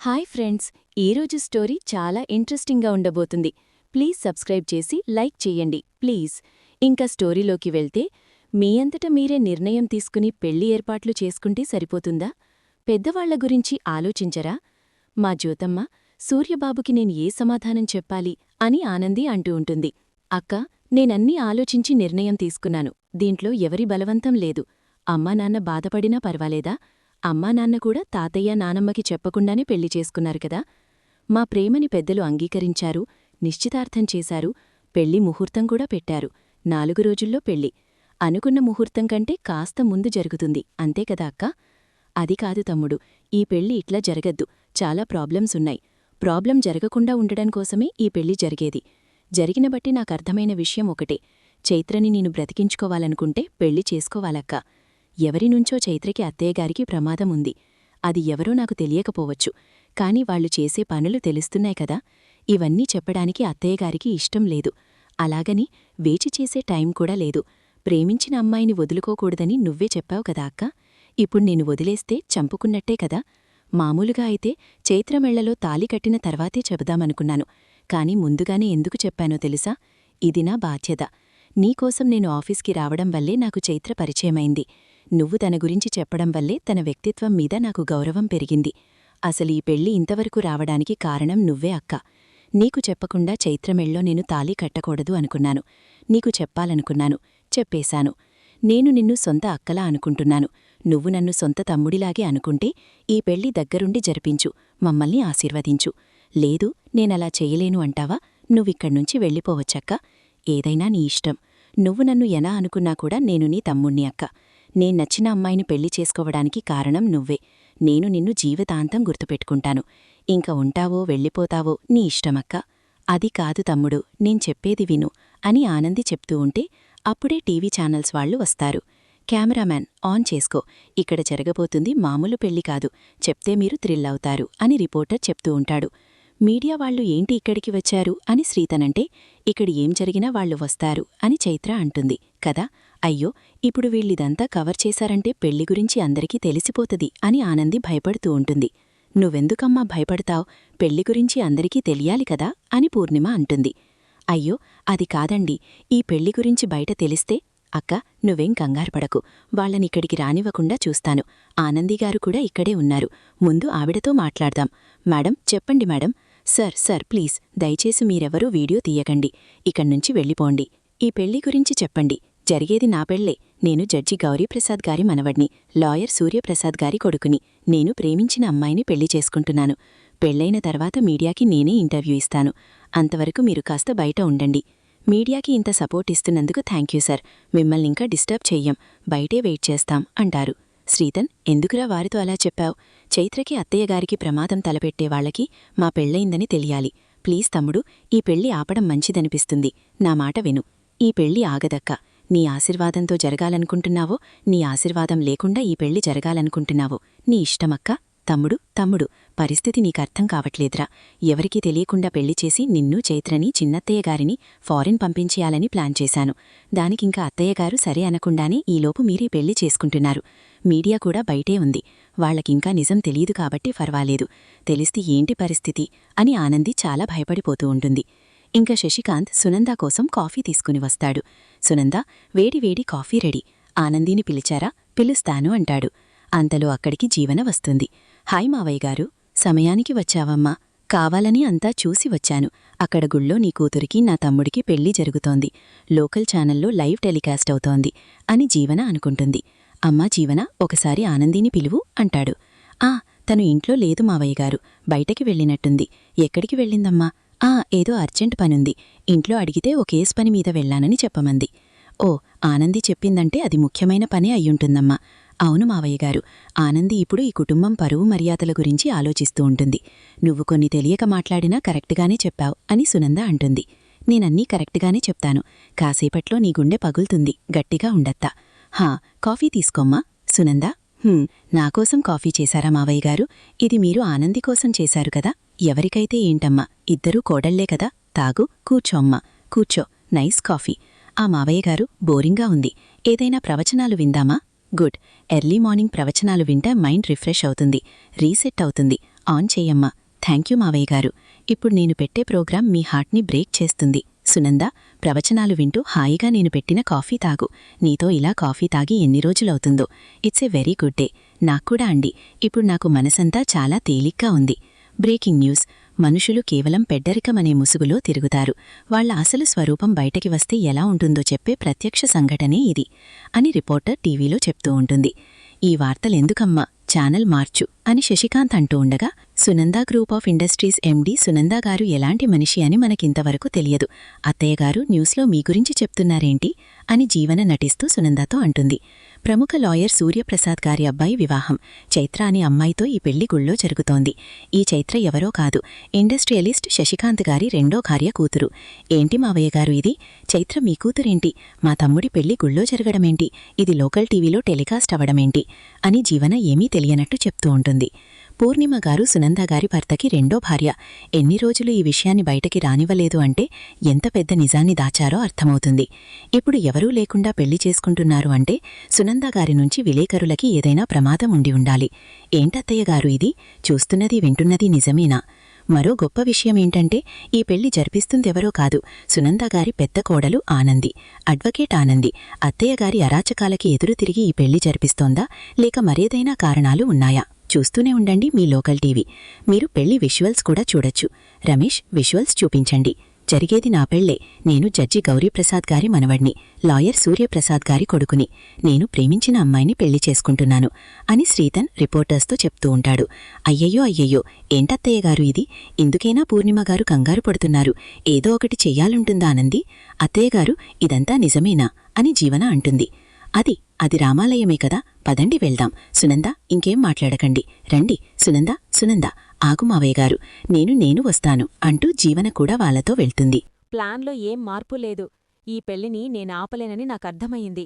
Hi friends, ఈరోజు story చాలా ఇంట్రెస్టింగ్గా ఉండబోతుంది. ప్లీజ్ సబ్స్క్రైబ్ చేసి లైక్ చెయ్యండి ప్లీజ్. ఇంకా స్టోరీలోకి వెళ్తే, మీ అంతట మీరే నిర్ణయం తీసుకుని పెళ్లి ఏర్పాట్లు చేసుకుంటే సరిపోతుందా? పెద్దవాళ్ల గురించి ఆలోచించరా? మా జ్యోతమ్మ, సూర్యబాబుకి నేను ఏ సమాధానం చెప్పాలి అని ఆనంది అంటూ ఉంటుంది. అక్క, నేనన్నీ ఆలోచించి నిర్ణయం తీసుకున్నాను. దీంట్లో ఎవరి బలవంతం లేదు. అమ్మా నాన్న బాధపడినా పర్వాలేదా? అమ్మా నాన్న కూడా తాతయ్య నానమ్మకి చెప్పకుండానే పెళ్లి చేసుకున్నారు కదా. మా ప్రేమని పెద్దలు అంగీకరించారు, నిశ్చితార్థం చేశారు, పెళ్లి ముహూర్తం కూడా పెట్టారు. 4 రోజుల్లో పెళ్లి. అనుకున్న ముహూర్తం కంటే కాస్త ముందు జరుగుతుంది, అంతే కదా అక్క? అది కాదు తమ్ముడు, ఈ పెళ్లి ఇట్లా జరగద్దు. చాలా ప్రాబ్లమ్స్ ఉన్నాయి. ప్రాబ్లం జరగకుండా ఉండడం కోసమే ఈ పెళ్లి జరిగేది. జరిగిన బట్టి నాకర్థమైన విషయం ఒకటే, చైత్రని నేను బ్రతికించుకోవాలనుకుంటే పెళ్లి చేసుకోవాలక్క. ఎవరినుంచో చైత్రకి అత్తయ్యగారికి ప్రమాదం ఉంది. అది ఎవరో నాకు తెలియకపోవచ్చు, కాని వాళ్లు చేసే పనులు తెలుస్తున్నాయి కదా. ఇవన్నీ చెప్పడానికి అత్తయ్యగారికి ఇష్టం లేదు. అలాగని వేచి చేసే టైం కూడా లేదు. ప్రేమించిన అమ్మాయిని వదులుకోకూడదని నువ్వే చెప్పావు కదా అక్క. ఇప్పుడు నేను వదిలేస్తే చంపుకున్నట్టే కదా. మామూలుగా అయితే చైత్రమెళ్లలో తాలి కట్టిన తర్వాతే చెబుదామనుకున్నాను. కాని ముందుగానే ఎందుకు చెప్పానో తెలుసా? ఇది నా బాధ్యత. నీకోసం నేను ఆఫీస్కి రావడం వల్లే నాకు చైత్ర పరిచయమైంది. నువ్వు తన గురించి చెప్పడం వల్లే తన వ్యక్తిత్వం మీద నాకు గౌరవం పెరిగింది. అసలు ఈ పెళ్లి ఇంతవరకు రావడానికి కారణం నువ్వే అక్క. నీకు చెప్పకుండా చైత్రమెళ్ళో నేను తాళి కట్టకూడదు అనుకున్నాను. నీకు చెప్పాలనుకున్నాను, చెప్పేశాను. నేను నిన్ను సొంత అక్కలా అనుకుంటున్నాను. నువ్వు నన్ను సొంత తమ్ముడిలాగే అనుకుంటే ఈ పెళ్లి దగ్గరుండి జరిపించు, మమ్మల్ని ఆశీర్వదించు. లేదు, నేనలా చెయ్యలేను అంటావా? నువ్విక్కడ్నుంచి వెళ్ళిపోవచ్చక్క. ఏదైనా నీ ఇష్టం. నువ్వు నన్ను ఎలా అనుకున్నా కూడా నేను నీ తమ్ముణ్ణి అక్క. నచ్చిన అమ్మాయిని పెళ్లి చేసుకోవడానికి కారణం నువ్వే. నేను నిన్ను జీవితాంతం గుర్తుపెట్టుకుంటాను. ఇంక ఉంటావో వెళ్ళిపోతావో నీ ఇష్టమక్క. అది కాదు తమ్ముడు, నేను చెప్పేది విను అని ఆనంది చెప్తూ ఉంటే అప్పుడే టీవీ ఛానల్స్ వాళ్లు వస్తారు. కెమెరామ్యాన్ ఆన్ చేసుకో, ఇక్కడ జరగబోతుంది మామూలు పెళ్లి కాదు, చెప్తే మీరు థ్రిల్లవుతారు అని రిపోర్టర్ చెప్తూ ఉంటాడు. మీడియా వాళ్లు ఏంటి ఇక్కడికి వచ్చారు అని శ్రీతనంటే, ఇక్కడి ఏం జరిగినా వాళ్లు వస్తారు అని చైత్ర అంటుంది కదా. అయ్యో, ఇప్పుడు వీళ్ళిదంతా కవర్ చేశారంటే పెళ్లి గురించి అందరికీ తెలిసిపోతది అని ఆనంది భయపడుతూ ఉంటుంది. నువ్వెందుకమ్మా భయపడతావ్? పెళ్లి గురించి అందరికీ తెలియాలి కదా అని పూర్ణిమ అంటుంది. అయ్యో, అది కాదండి, ఈ పెళ్లి గురించి బయట తెలిస్తే. అక్క, నువ్వేం కంగారుపడకు, వాళ్లనిక్కడికి రానివ్వకుండా చూస్తాను. ఆనందిగారు కూడా ఇక్కడే ఉన్నారు, ముందు ఆవిడతో మాట్లాడదాం. మేడం, చెప్పండి మేడం. సర్ ప్లీజ్, దయచేసి మీరెవరూ వీడియో తీయకండి. ఇక్కడ్నుంచి వెళ్ళిపోండి. ఈ పెళ్లి గురించి చెప్పండి. జరిగేది నా పెళ్లే. నేను జడ్జి గౌరీప్రసాద్ గారి మనవడ్ని, లాయర్ సూర్యప్రసాద్ గారి కొడుకుని. నేను ప్రేమించిన అమ్మాయిని పెళ్లి చేసుకుంటున్నాను. పెళ్లైన తర్వాత మీడియాకి నేనే ఇంటర్వ్యూ ఇస్తాను. అంతవరకు మీరు కాస్త బయట ఉండండి. మీడియాకి ఇంత సపోర్ట్ ఇస్తున్నందుకు థ్యాంక్యూ సార్. మిమ్మల్నింకా డిస్టర్బ్ చెయ్యం, బయటే వెయిట్ చేస్తాం అంటారు. శ్రీతన్, ఎందుకురా వారితో అలా చెప్పావ్? చైత్రకి అత్తయ్యగారికి ప్రమాదం తలపెట్టేవాళ్లకి మా పెళ్లయిందని తెలియాలి. ప్లీజ్ తమ్ముడు, ఈ పెళ్లి ఆపడం మంచిదనిపిస్తుంది. నా మాట విను. ఈ పెళ్లి ఆగదక్క. నీ ఆశీర్వాదంతో జరగాలనుకుంటున్నావో, నీ ఆశీర్వాదం లేకుండా ఈ పెళ్లి జరగాలనుకుంటున్నావో నీ ఇష్టమక్క. తమ్ముడు, పరిస్థితి నీకర్థం కావట్లేదురా. ఎవరికీ తెలియకుండా పెళ్లి చేసి నిన్ను, చైత్రని, చిన్నత్తయ్యగారిని ఫారిన్ పంపించేయాలని ప్లాన్ చేశాను. దానికింకా అత్తయ్యగారు సరే అనకుండానే ఈలోపు మీరీ పెళ్లి చేసుకుంటున్నారు. మీడియా కూడా బయటే ఉంది. వాళ్లకింకా నిజం తెలీదు కాబట్టి ఫర్వాలేదు. తెలిస్తే ఏంటి పరిస్థితి అని ఆనంది చాలా భయపడిపోతూ ఉంటుంది. ఇంకా శశికాంత్ సునందా కోసం కాఫీ తీసుకుని వస్తాడు. సునందా, వేడివేడి కాఫీ రెడీ. ఆనందిని పిలిచారా? పిలుస్తాను అంటాడు. అంతలో అక్కడికి జీవన వస్తుంది. హాయ్ మావయ్యగారు, సమయానికి వచ్చావమ్మా. కావాలని అంతా చూసి వచ్చాను. అక్కడ గుళ్ళో నీ కూతురికి నా తమ్ముడికి పెళ్లి జరుగుతోంది. లోకల్ ఛానల్లో లైవ్ టెలికాస్ట్ అవుతోంది అని జీవన అనుకుంటుంది. అమ్మా జీవన, ఒకసారి ఆనందిని పిలువు అంటాడు. తను ఇంట్లో లేదు మావయ్యగారు, బయటకి వెళ్ళినట్టుంది. ఎక్కడికి వెళ్ళిందమ్మా? ఏదో అర్జెంట్ పనుంది. ఇంట్లో అడిగితే ఓ కేసు పని మీద వెళ్లానని చెప్పమంది. ఓ, ఆనంది చెప్పిందంటే అది ముఖ్యమైన పనే అయ్యుంటుందమ్మా. అవును మావయ్యగారు, ఆనంది ఇప్పుడు ఈ కుటుంబం పరువు మర్యాదల గురించి ఆలోచిస్తూ ఉంటుంది. నువ్వు కొన్ని తెలియక మాట్లాడినా కరెక్ట్గానే చెప్పావు అని సునంద అంటుంది. నేనన్నీ కరెక్ట్గానే చెప్తాను. కాసేపట్లో నీ గుండె పగులుతుంది, గట్టిగా ఉండత్తా. కాఫీ తీసుకోమ్మా. సునంద, నాకోసం కాఫీ చేశారా మావయ్యగారు? ఇది మీరు ఆనంది కోసం చేశారు కదా. ఎవరికైతే ఏంటమ్మా, ఇద్దరూ కోడళ్లే కదా. తాగు, కూర్చోమ్మా. కూర్చో. Nice coffee. ఆ మావయ్యగారు, బోరింగ్గా ఉంది, ఏదైనా ప్రవచనాలు విందామా? గుడ్. ఎర్లీ మార్నింగ్ ప్రవచనాలు వింటే మైండ్ రిఫ్రెష్ అవుతుంది, రీసెట్ అవుతుంది. ఆన్ చెయ్యమ్మా. థ్యాంక్యూ మావయ్య గారు. ఇప్పుడు నేను పెట్టే ప్రోగ్రాం మీ హార్ట్ని బ్రేక్ చేస్తుంది. సునంద, ప్రవచనాలు వింటూ హాయిగా నేను పెట్టిన కాఫీ తాగు. నీతో ఇలా కాఫీ తాగి ఎన్ని రోజులవుతుందో. It's a very good day. నాక్కూడా అండి. ఇప్పుడు నాకు మనసంతా చాలా తేలిగ్గా ఉంది. Breaking news. మనుషులు కేవలం పెడ్డరికమనే ముసుగులో తిరుగుతారు. వాళ్ల అసలు స్వరూపం బయటకి వస్తే ఎలా ఉంటుందో చెప్పే ప్రత్యక్ష సంఘటనే ఇది అని రిపోర్టర్ టీవీలో చెప్తూ ఉంటుంది. ఈ వార్తలెందుకమ్మా, ఛానల్ మార్చు అని శశికాంత్ అంటూ ఉండగా, Sunanda group of industries MD Sunanda గారు ఎలాంటి మనిషి అని మనకింతవరకు తెలియదు. అత్తయ్యగారు న్యూస్లో మీ గురించి చెప్తున్నారేంటి అని జీవన నటిస్తూ సునందతో అంటుంది. ప్రముఖ లాయర్ సూర్యప్రసాద్ గారి అబ్బాయి వివాహం. చైత్ర అనే అమ్మాయితో ఈ పెళ్లి గుళ్ళో జరుగుతోంది. ఈ చైత్ర ఎవరో కాదు, ఇండస్ట్రియలిస్ట్ శశికాంత్ గారి రెండో భార్య కూతురు. ఏంటి మావయ్య గారు ఇది? చైత్ర మీ కూతురేంటి? మా తమ్ముడి పెళ్లి గుళ్ళో జరగడమేంటి? ఇది లోకల్ టీవీలో టెలికాస్ట్ అవడమేంటి అని జీవన ఏమీ తెలియనట్టు చెప్తూ ఉంటుంది. పూర్ణిమ గారు సునంద గారి భర్తకి రెండో భార్య. ఎన్ని రోజులు ఈ విషయాన్ని బయటకి రానివ్వలేదు అంటే ఎంత పెద్ద నిజాన్ని దాచారో అర్థమవుతుంది. ఇప్పుడు ఎవరూ లేకుండా పెళ్లి చేసుకుంటున్నారు అంటే సునంద గారి నుంచి విలేకరులకి ఏదైనా ప్రమాదం ఉండి ఉండాలి. ఏంటత్తయ్య గారు ఇది? చూస్తున్నది వింటున్నది నిజమేనా? మరో గొప్ప విషయమేంటంటే ఈ పెళ్లి జరిపిస్తుందెవరో కాదు, సునంద గారి పెద్ద కోడలు ఆనంది, అడ్వకేట్ ఆనంది. అత్తయ్యగారి అరాచకాలకి ఎదురు తిరిగి ఈ పెళ్లి జరిపిస్తోందా, లేక మరేదైనా కారణాలు ఉన్నాయా? చూస్తూనే ఉండండి మీ లోకల్ టీవీ. మీరు పెళ్లి విజువల్స్ కూడా చూడొచ్చు. రమేష్, విజువల్స్ చూపించండి. జరిగేది నా పెళ్లే. నేను జడ్జి గౌరీప్రసాద్ గారి మనవడ్ని, లాయర్ సూర్యప్రసాద్ గారి కొడుకుని. నేను ప్రేమించిన అమ్మాయిని పెళ్లి చేసుకుంటున్నాను అని శ్రీతన్ రిపోర్టర్స్తో చెప్తూ ఉంటాడు. అయ్యయ్యో అయ్యయ్యో, ఏంటత్తయ్యగారు ఇది? ఇందుకైనా పూర్ణిమగారు కంగారు పడుతున్నారు. ఏదో ఒకటి చెయ్యాలుంటుందా ఆనంది? అత్తయ్యగారు, ఇదంతా నిజమేనా అని జీవన అంటుంది. అది రామాలయమే కదా, పదండి వెళ్దాం. సునంద, ఇంకేం మాట్లాడకండి, రండి. సునంద, ఆగు మావయ్య గారు, నేను వస్తాను అంటూ జీవన కూడా వాళ్లతో వెళ్తుంది. ప్లాన్లో ఏం మార్పు లేదు. ఈ పెళ్లిని నేనాపలేనని నాకర్థమయ్యింది.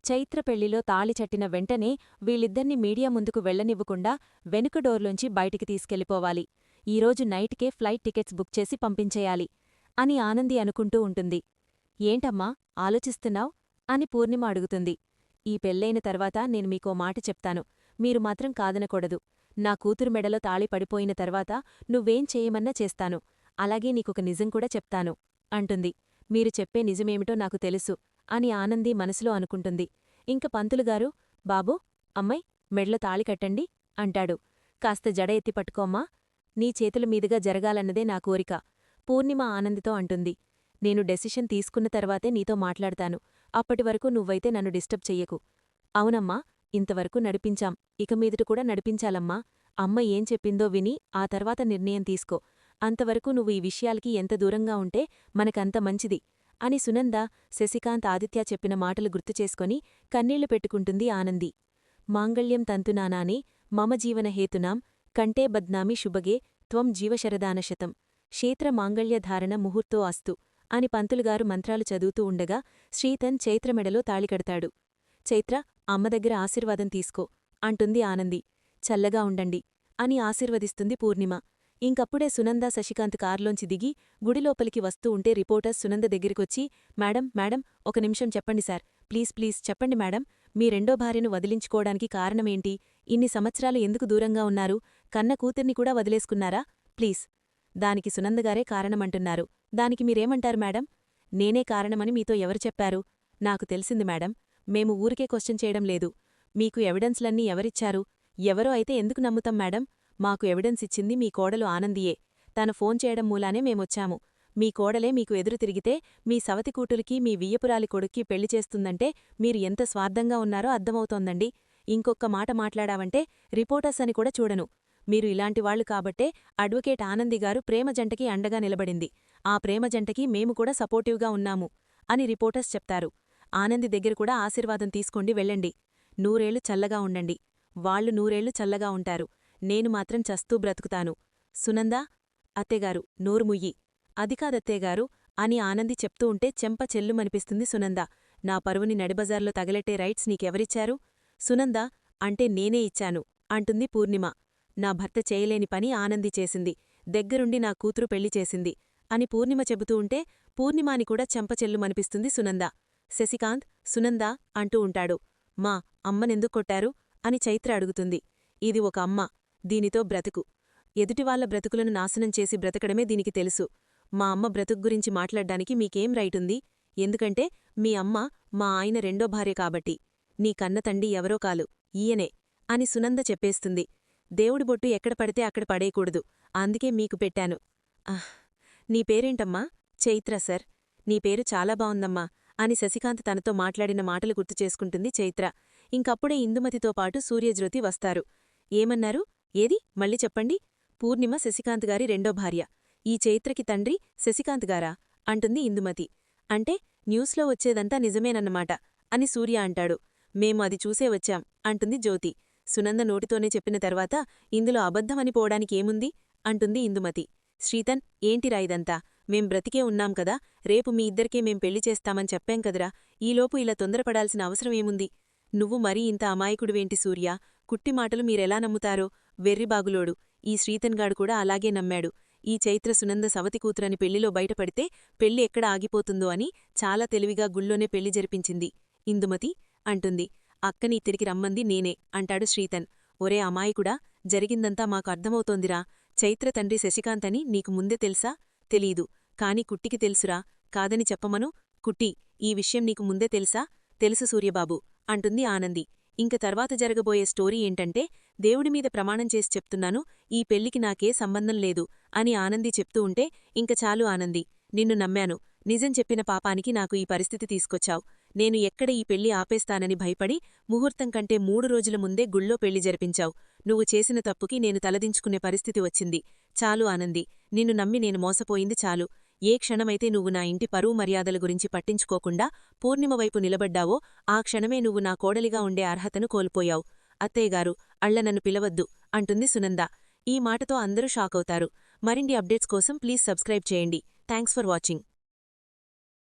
చైత్ర పెళ్లిలో తాళి చట్టిన వెంటనే వీళ్ళిద్దర్నీ మీడియా ముందుకు వెళ్లనివ్వకుండా వెనుక డోర్లోంచి బయటికి తీసుకెళ్లిపోవాలి. ఈరోజు నైట్కే ఫ్లైట్ టికెట్స్ బుక్ చేసి పంపించేయాలి అని ఆనంది అనుకుంటూ ఉంటుంది. ఏంటమ్మా ఆలోచిస్తున్నావ్ అని పూర్ణిమ అడుగుతుంది. ఈ పెళ్లైన తర్వాత నేను మీకో మాట చెప్తాను, మీరు మాత్రం కాదనకూడదు. నా కూతురు మెడలో తాళి పడిపోయిన తర్వాత నువ్వేం చేయమన్నా చేస్తాను. అలాగే నీకొక నిజం కూడా చెప్తాను అంటుంది. మీరు చెప్పే నిజమేమిటో నాకు తెలుసు అని ఆనంది మనసులో అనుకుంటుంది. ఇంక పంతులుగారు, బాబూ, అమ్మాయ్, మెడలో తాళి కట్టండి అంటాడు. కాస్త జడ ఎత్తి పట్టుకోమ్మా, నీ చేతుల మీదుగా జరగాలన్నదే నా కోరిక పూర్ణిమ ఆనందితో అంటుంది. నేను డెసిషన్ తీసుకున్న తర్వాతే నీతో మాట్లాడతాను. అప్పటివరకు నువ్వైతే నన్ను డిస్టర్బ్ చెయ్యకు. అవునమ్మా, ఇంతవరకు నడిపించాం, ఇక మీదట కూడా నడిపించాలమ్మా. అమ్మ ఏం చెప్పిందో విని ఆ తర్వాత నిర్ణయం తీసుకో. అంతవరకు నువ్వు ఈ విషయాలకి ఎంత దూరంగా ఉంటే మనకంత మంచిది అని సునంద, శశికాంత్, ఆదిత్య చెప్పిన మాటలు గుర్తుచేసుకొని కన్నీళ్లు పెట్టుకుంటుంది ఆనంది. మాంగళ్యం తంతునానానే మమ జీవనహేతునాం కంటే బద్నామి శుభగే త్వం జీవశరదానశతం క్షేత్ర మాంగళ్యధారణ ముహూర్తో అస్తు అని పంతులుగారు మంత్రాలు చదువుతూ ఉండగా శ్రీతన్ చైత్ర మెడలో తాళికడతాడు. చైత్ర, అమ్మ దగ్గర ఆశీర్వాదం తీసుకో అంటుంది ఆనంది. చల్లగా ఉండండి అని ఆశీర్వదిస్తుంది పూర్ణిమ. ఇంకప్పుడే సునంద, శశికాంత్ కార్లోంచి దిగి గుడిలోపలికి వస్తూ ఉంటే రిపోర్టర్స్ సునంద దగ్గరికొచ్చి, మేడం, ఒక నిమిషం చెప్పండి సార్, ప్లీజ్ చెప్పండి మేడం, మీ రెండో భార్యను వదిలించుకోవడానికి కారణమేంటి? ఇన్ని సంవత్సరాలు ఎందుకు దూరంగా ఉన్నారు? కన్న కూతుర్ని కూడా వదిలేసుకున్నారా? ప్లీజ్. దానికి సునందగారే కారణమంటున్నారు. దానికి మీరేమంటారు మేడం? నేనే కారణమని మీతో ఎవరు చెప్పారు? నాకు తెలిసింది మేడం. మేము ఊరికే క్వశ్చన్ చేయడం లేదు. మీకు ఎవిడెన్స్లన్నీ ఎవరిచ్చారు? ఎవరో అయితే ఎందుకు నమ్ముతాం మేడం? మాకు ఎవిడెన్స్ ఇచ్చింది మీ కోడలు ఆనందియే. తను ఫోన్ చేయడం మూలానే మేమొచ్చాము. మీ కోడలే మీకు ఎదురు తిరిగితే మీ సవతి కూతురికి, మీ వియ్యపురాలి కొడుక్కి పెళ్లి చేస్తుందంటే మీరు ఎంత స్వార్థంగా ఉన్నారో అర్థమవుతోందండి. ఇంకొక్క మాట మాట్లాడావంటే రిపోర్టర్స్ అని కూడా చూడను. మీరు ఇలాంటివాళ్లు కాబట్టే అడ్వకేట్ ఆనందిగారు ప్రేమ జంటకి అండగా నిలబడింది. ఆ ప్రేమ జంటకి మేము కూడా సపోర్టివ్గా ఉన్నాము అని రిపోర్టర్స్ చెప్తారు. ఆనంది దగ్గర కూడా ఆశీర్వాదం తీసుకోండి, వెళ్ళండి. నూరేళ్లు చల్లగా ఉండండి. వాళ్లు నూరేళ్లు చల్లగా ఉంటారు. నేను మాత్రం చస్తూ బ్రతుకుతాను. సునందా, అత్తేగారు, నోరుముయ్యి. అదికాదత్తేగారు అని ఆనంది చెప్తూ ఉంటే చెంప చెల్లుమనిపిస్తుంది సునంద. నా పరువుని నడిబజార్లో తగలెట్టే రైట్స్ నీకెవరిచ్చారు? సునంద, అంటే నేనే ఇచ్చాను అంటుంది పూర్ణిమ. నా భర్త చేయలేని పని ఆనంది చేసింది. దగ్గరుండి నా కూతురు పెళ్లి చేసింది అని పూర్ణిమ చెబుతూ ఉంటే పూర్ణిమాని కూడా చెంపచెల్లుమనిపిస్తుంది సునంద. శశికాంత్, సునంద అంటూ ఉంటాడు. మా అమ్మనెందుకు కొట్టారు అని చైత్ర అడుగుతుంది. ఇది ఒక అమ్మ, దీనితో బ్రతుకు. ఎదుటివాళ్ల బ్రతుకులను నాశనం చేసి బ్రతకడమే దీనికి తెలుసు. మా అమ్మ బ్రతుకు గురించి మాట్లాడ్డానికి మీకేం రైటుంది? ఎందుకంటే మీ అమ్మ మా ఆయన రెండో భార్య కాబట్టి. నీ కన్నతండి ఎవరో కాలు, ఈయనే అని సునంద చెప్పేస్తుంది. దేవుడి బొట్టు ఎక్కడ పడితే అక్కడ పడేయకూడదు, అందుకే మీకు పెట్టాను. నీ పేరేంటమ్మా? చైత్ర సర్. నీ పేరు చాలా బావుందమ్మా అని శశికాంత్ తనతో మాట్లాడిన మాటలు గుర్తు చేసుకుంటుంది చైత్ర. ఇంకప్పుడే ఇందుమతితో పాటు సూర్యజ్యోతి వస్తారు. ఏమన్నారు? ఏది మళ్ళీ చెప్పండి. పూర్ణిమ శశికాంత్ గారి రెండో భార్య. ఈ చైత్రకి తండ్రి శశికాంత్ గారా అంటుంది ఇందుమతి. అంటే న్యూస్లో వచ్చేదంతా నిజమేనన్నమాట అని సూర్య అంటాడు. మేము అది చూసే వచ్చాం అంటుంది జ్యోతి. సునంద నోటితోనే చెప్పిన తర్వాత ఇందులో అబద్ధమని పోవడానికి ఏముంది అంటుంది ఇందుమతి. శ్రీతన్, ఏంటిరా ఇదంతా? మేం బ్రతికే ఉన్నాం కదా, రేపు మీ ఇద్దరికే మేం పెళ్లి చేస్తామని చెప్పాం కదరా, ఈలోపు ఇలా తొందరపడాల్సిన అవసరం ఏముంది? నువ్వు మరీ ఇంత అమాయకుడువేంటి సూర్యా? కుట్టి మాటలు మీరెలా నమ్ముతారో? వెర్రిబాగులోడు. ఈ శ్రీతన్గాడు కూడా అలాగే నమ్మాడు. ఈ చైత్ర సునంద సవతి కూతురని పెళ్లిలో బయటపడితే పెళ్లి ఎక్కడ ఆగిపోతుందో అని చాలా తెలివిగా గుళ్ళోనే పెళ్లి జరిపించింది ఇందుమతి అంటుంది. అక్కని తిరిగి రమ్మంది నేనే అంటాడు శ్రీతన్. ఒరే అమాయకుడా, జరిగిందంతా మాకు అర్థమవుతోందిరా. చైత్ర తండ్రి శశికాంత్ అని నీకు ముందే తెలుసా? తెలీదు, కాని కుట్టికి తెలుసురా. కాదని చెప్పమను. కుట్టి, ఈ విషయం నీకు ముందే తెలుసా? తెలుసు సూర్యబాబు అంటుంది ఆనంది. ఇంక తర్వాత జరగబోయే స్టోరీ ఏంటంటే, దేవుడిమీద ప్రమాణం చేసి చెప్తున్నాను, ఈ పెళ్లికి నాకే సంబంధం లేదు అని ఆనంది చెప్తూ ఉంటే, ఇంక చాలు ఆనంది, నిన్ను నమ్మాను. నిజం చెప్పిన పాపానికి నాకు ఈ పరిస్థితి తీసుకొచ్చావు. నేను ఎక్కడ ఈ పెళ్లి ఆపేస్తానని భయపడి ముహూర్తం కంటే 3 రోజుల ముందే గుళ్ళో పెళ్లి జరిపించావు. నువ్వు చేసిన తప్పుకి నేను తలదించుకునే పరిస్థితి వచ్చింది. చాలు ఆనంది, నిన్ను నమ్మి నేను మోసపోయింది చాలు. ఏ క్షణమైతే నువ్వు నా ఇంటి పరువు మర్యాదల గురించి పట్టించుకోకుండా పూర్ణిమ వైపు నిలబడ్డావో ఆ క్షణమే నువ్వు నా కోడలిగా ఉండే అర్హతను కోల్పోయావు. అత్తయ్యగారు, అళ్ళ నన్ను పిలవద్దు అంటుంది సునంద. ఈ మాటతో అందరూ షాకవుతారు. మరిన్ని అప్డేట్స్ కోసం ప్లీజ్ సబ్స్క్రైబ్ చేయండి. Thanks for watching.